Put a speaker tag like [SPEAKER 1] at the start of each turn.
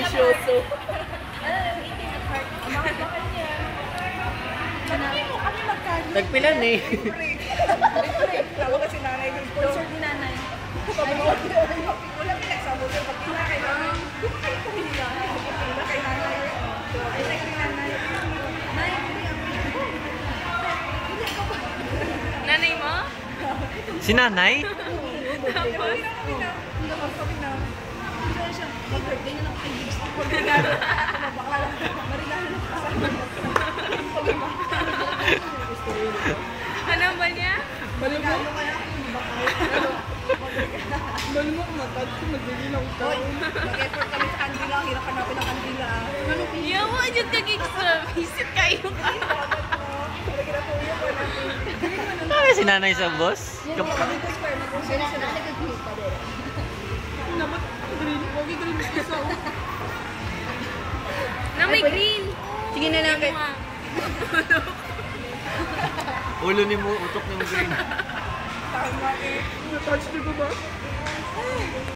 [SPEAKER 1] Ambisyoso.
[SPEAKER 2] Nagpilan eh.
[SPEAKER 1] Tawa kasi nanay ng sponsor ni nanay. Wala pinagsamo sa pagkila kay nanay. Ay, kumili nanay. Pagkila kay nanay. Ay, kay nanay.
[SPEAKER 3] Nanay mo?
[SPEAKER 2] Si nanay?
[SPEAKER 1] Mag-birthday na lang kay Gigs. Bakla lang. Marilala lang kasama.
[SPEAKER 3] Ano ba niya?
[SPEAKER 1] Maligano ka na. Malumok matad ko. Magbili lang ito. Mag-effort kami sa kandila. Hirap hanapin ang kandila.
[SPEAKER 3] Yawa, dyan ka gigs. Visit kayo ka.
[SPEAKER 2] Ay, si nanay sa boss?
[SPEAKER 3] Na may green.
[SPEAKER 1] Sige na lang.
[SPEAKER 2] Ulo ni mo, utok ni mo green.
[SPEAKER 1] Tama eh. Natouch na ba ba?